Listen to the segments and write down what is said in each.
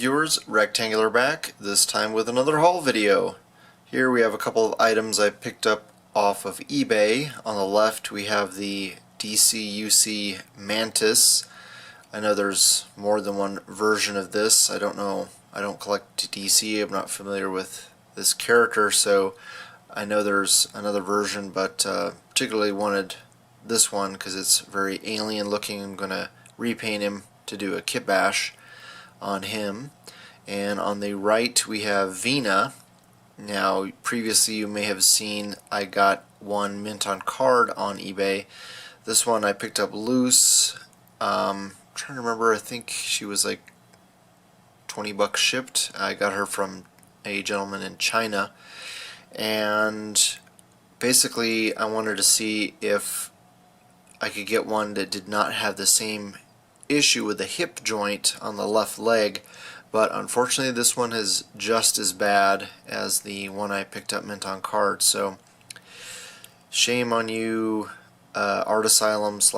viewers, Rectangular back, this time with another haul video. Here we have a couple of items I picked up off of eBay. On the left we have the DCUC Mantis. I know there's more than one version of this. I don't know, I don't collect DC, I'm not familiar with this character, so I know there's another version, but particularly wanted this one because it's very alien looking. I'm going to repaint him to do a kit bash on him. And on the right we have Vina. Now previously you may have seen I got one mint on card on eBay. This one I picked up loose. I'm trying to remember, I think she was like 20 bucks shipped. I got her from a gentleman in China, and basically I wanted to see if I could get one that did not have the same issue with the hip joint on the left leg, but unfortunately this one is just as bad as the one I picked up mint on card. So shame on you, Art Asylum /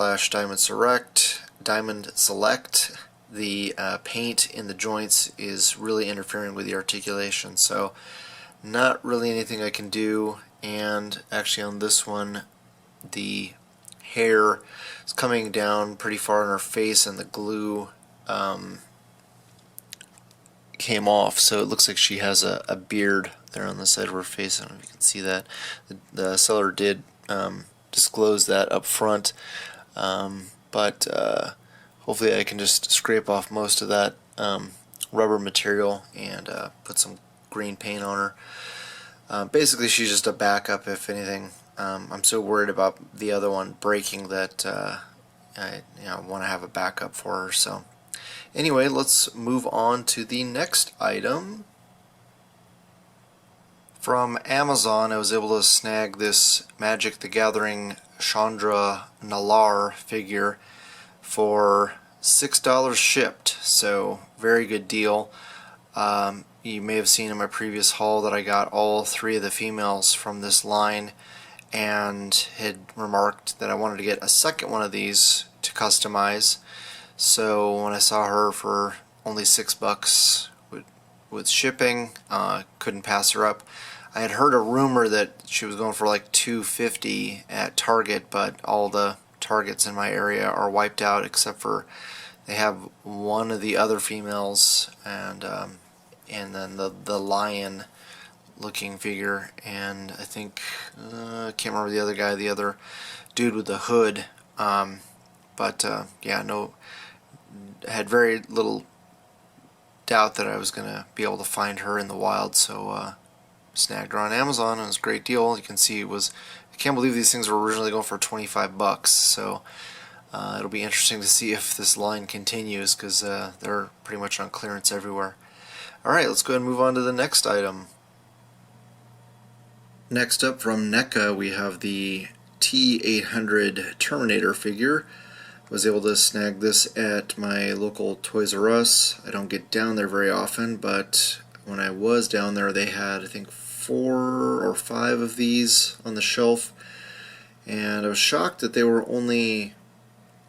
Diamond Select. The paint in the joints is really interfering with the articulation, so not really anything I can do. And actually on this one the hair is coming down pretty far on her face, and the glue came off, so it looks like she has a beard there on the side of her face. I don't know if you can see that. The seller did disclose that up front, but hopefully I can just scrape off most of that rubber material and put some green paint on her. Basically she's just a backup if anything. I'm so worried about the other one breaking that I want to have a backup for her. So anyway, let's move on to the next item. From Amazon I was able to snag this Magic the Gathering Chandra Nalaar figure for $6 shipped, so very good deal. You may have seen in my previous haul that I got all three of the females from this line, and had remarked that I wanted to get a second one of these to customize. So when I saw her for only $6 with shipping, couldn't pass her up. I had heard a rumor that she was going for like $250 at Target, but all the Targets in my area are wiped out except for they have one of the other females, and then the lion looking figure, and I think I can't remember the other guy, the other dude with the hood, but yeah, no, I had very little doubt that I was gonna be able to find her in the wild, so snagged her on Amazon, and it was a great deal. You can see it was, I can't believe these things were originally going for 25 bucks, so it'll be interesting to see if this line continues, because they're pretty much on clearance everywhere. Alright, let's go ahead and move on to the next item. Next up from NECA we have the T800 Terminator figure. I was able to snag this at my local Toys R Us. I don't get down there very often, but when I was down there they had, I think, 4 or 5 of these on the shelf, and I was shocked that they were only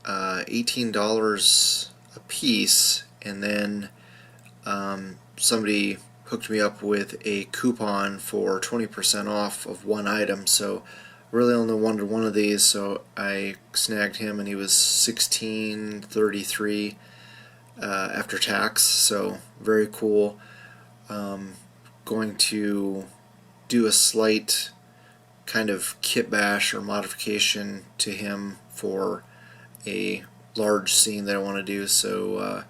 $18 a piece, and then somebody hooked me up with a coupon for 20% off of one item, so really only wanted one of these, so I snagged him, and he was $16.33 after tax, so very cool. Going to do a slight kind of kit bash or modification to him for a large scene that I want to do, so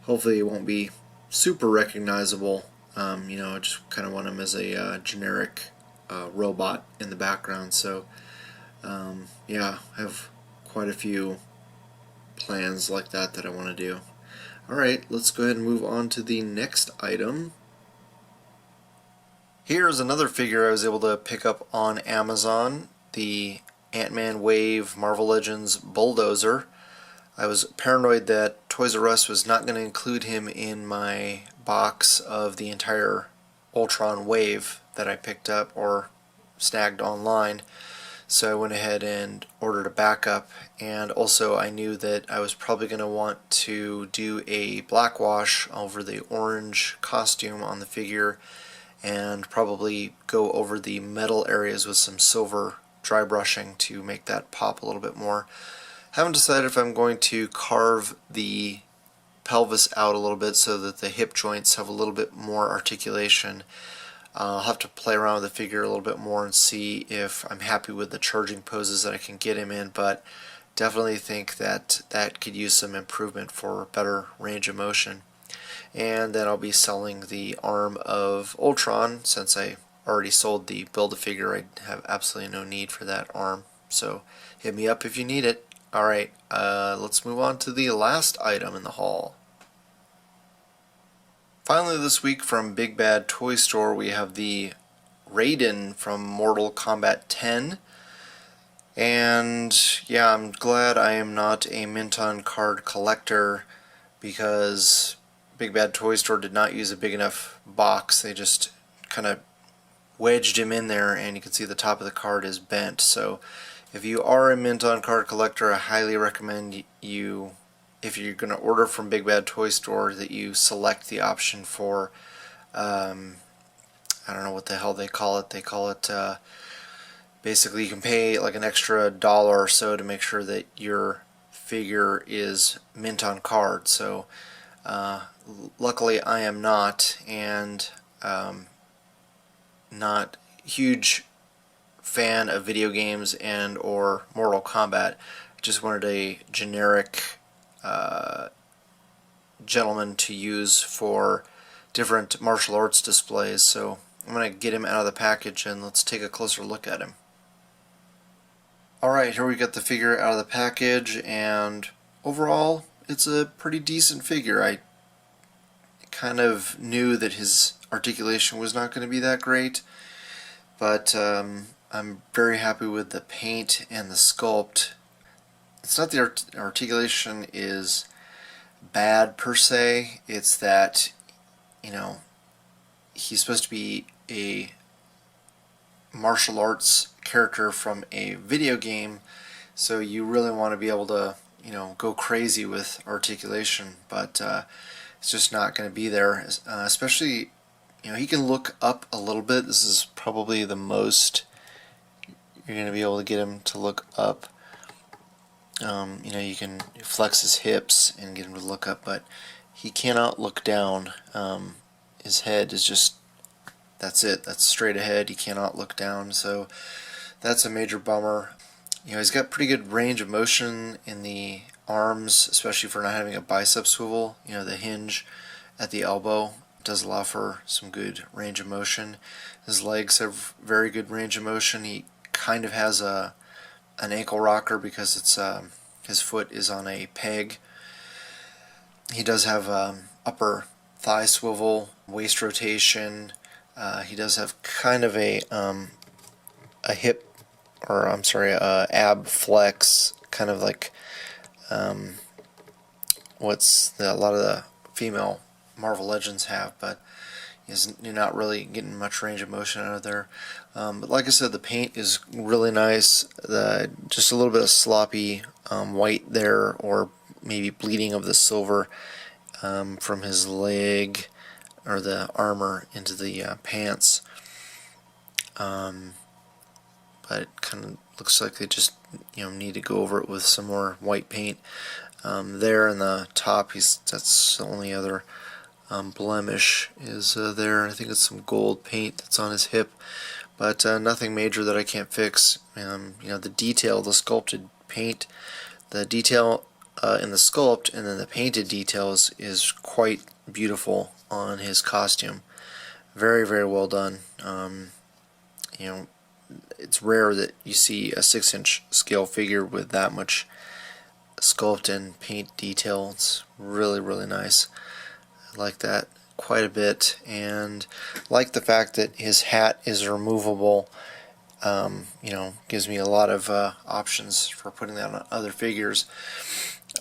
hopefully it won't be super recognizable. I just kind of want him as a generic robot in the background, so yeah, I have quite a few plans like that I want to do. Alright, let's go ahead and move on to the next item. Here's another figure I was able to pick up on Amazon, the Ant-Man Wave Marvel Legends Bulldozer. I was paranoid that Toys R Us was not going to include him in my box of the entire Ultron Wave that I picked up or snagged online. So I went ahead and ordered a backup, and also I knew that I was probably going to want to do a black wash over the orange costume on the figure and probably go over the metal areas with some silver dry brushing to make that pop a little bit more. Haven't decided if I'm going to carve the pelvis out a little bit so that the hip joints have a little bit more articulation. I'll have to play around with the figure a little bit more and see if I'm happy with the charging poses that I can get him in, but definitely think that that could use some improvement for better range of motion. And then I'll be selling the arm of Ultron. Since I already sold the Build-A-Figure, I have absolutely no need for that arm. So hit me up if you need it. Alright, let's move on to the last item in the haul. Finally this week from Big Bad Toy Store we have the Raiden from Mortal Kombat 10. And yeah, I'm glad I am not a Minton card collector because Big Bad Toy Store did not use a big enough box. They just kind of wedged him in there, and you can see the top of the card is bent. So if you are a Minton card collector, I highly recommend you, if you're going to order from Big Bad Toy Store, that you select the option for I don't know what the hell they call it. They call it basically you can pay like an extra $1 or so to make sure that your figure is mint on card. So luckily I am not, and not huge fan of video games and or Mortal Kombat. Just wanted a generic gentleman to use for different martial arts displays. So I'm going to get him out of the package and let's take a closer look at him. Alright, here we got the figure out of the package, and overall it's a pretty decent figure. I kind of knew that his articulation was not going to be that great, but I'm very happy with the paint and the sculpt. It's not the articulation is bad per se, it's that, you know, he's supposed to be a martial arts character from a video game, so you really want to be able to, you know, go crazy with articulation, but it's just not going to be there. Especially, you know, he can look up a little bit. This is probably the most you're going to be able to get him to look up. You know, you can flex his hips and get him to look up, but he cannot look down. His head is just, that's it, that's straight ahead. He cannot look down, so that's a major bummer. You know, he's got pretty good range of motion in the arms, especially for not having a bicep swivel. You know, the hinge at the elbow does allow for some good range of motion. His legs have very good range of motion. He kind of has an ankle rocker because it's his foot is on a peg. He does have upper thigh swivel, waist rotation. He does have kind of a hip, or I'm sorry, ab flex, kind of like a lot of the female Marvel Legends have, but you're not really getting much range of motion out of there. But like I said, the paint is really nice. Just a little bit of sloppy white there, or maybe bleeding of the silver from his leg or the armor into the pants. But it kind of looks like they just, you know, need to go over it with some more white paint. There in the top, that's the only other blemish is there. I think it's some gold paint that's on his hip, but nothing major that I can't fix. You know, the detail, the sculpted paint, the detail in the sculpt, and then the painted details is quite beautiful on his costume. Very, very well done. You know, it's rare that you see a 6-inch scale figure with that much sculpt and paint detail. It's really, really nice. I like that quite a bit, and like the fact that his hat is removable. You know, gives me a lot of options for putting that on other figures.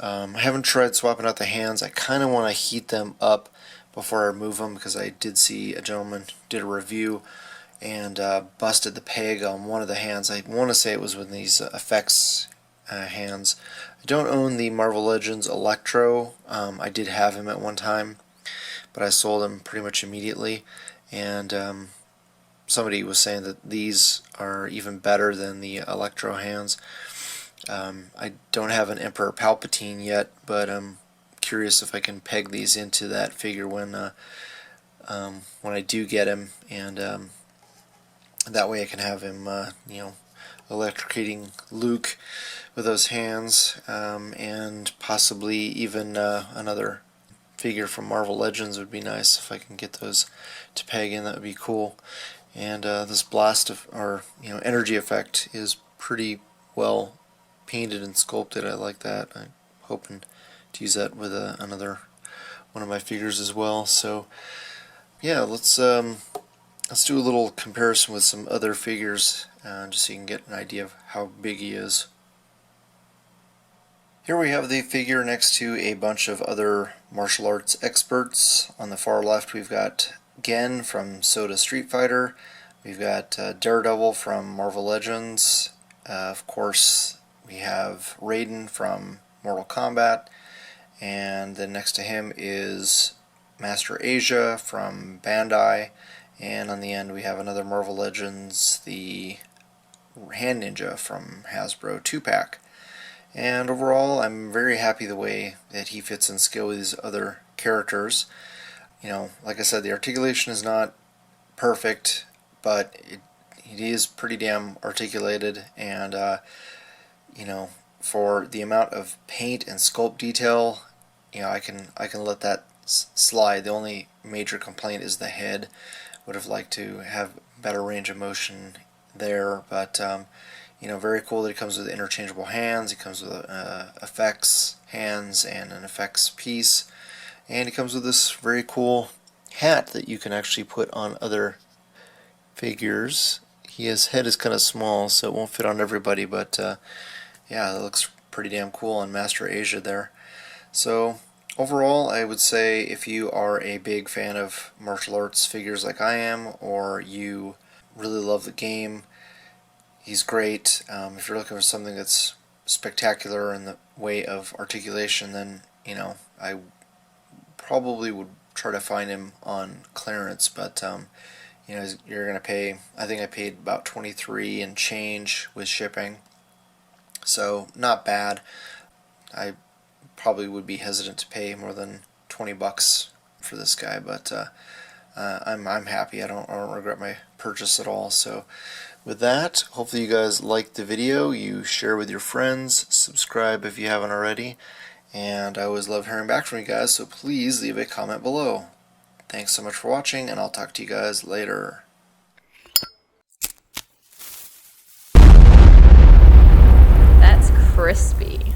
I haven't tried swapping out the hands. I kind of want to heat them up before I remove them, because I did see a gentleman did a review and busted the peg on one of the hands. I want to say it was with these effects hands. I don't own the Marvel Legends Electro. I did have him at one time, but I sold him pretty much immediately, and somebody was saying that these are even better than the Electro hands. I don't have an Emperor Palpatine yet, but I'm curious if I can peg these into that figure when I do get him, and that way I can have him, electrocuting Luke with those hands, and possibly even another figure from Marvel Legends would be nice if I can get those to peg in. That would be cool. And this blast of, or energy effect is pretty well painted and sculpted. I like that. I'm hoping to use that with another one of my figures as well. So yeah, let's do a little comparison with some other figures, just so you can get an idea of how big he is. Here we have the figure next to a bunch of other martial arts experts. On the far left we've got Gen from Soda Street Fighter. We've got Daredevil from Marvel Legends. Of course, we have Raiden from Mortal Kombat. And then next to him is Master Asia from Bandai. And on the end we have another Marvel Legends, the Hand Ninja from Hasbro 2-pack. And overall, I'm very happy the way that he fits in skill with these other characters. Like I said, the articulation is not perfect, but it is pretty damn articulated, and for the amount of paint and sculpt detail, I can let that slide. The only major complaint is the head. Would have liked to have better range of motion there, but very cool that it comes with interchangeable hands. It comes with effects hands and an effects piece, and it comes with this very cool hat that you can actually put on other figures. His head is kind of small, so it won't fit on everybody, but yeah, it looks pretty damn cool on Master Asia there. So overall, I would say if you are a big fan of martial arts figures like I am, or you really love the game, he's great. If you're looking for something that's spectacular in the way of articulation, then I probably would try to find him on clearance. But you're gonna pay. I think I paid about $23 and change with shipping, so not bad. I probably would be hesitant to pay more than $20 for this guy, but I'm happy. I don't regret my purchase at all. So with that, hopefully you guys liked the video. You share with your friends, subscribe if you haven't already, and I always love hearing back from you guys, so please leave a comment below. Thanks so much for watching, and I'll talk to you guys later. That's crispy.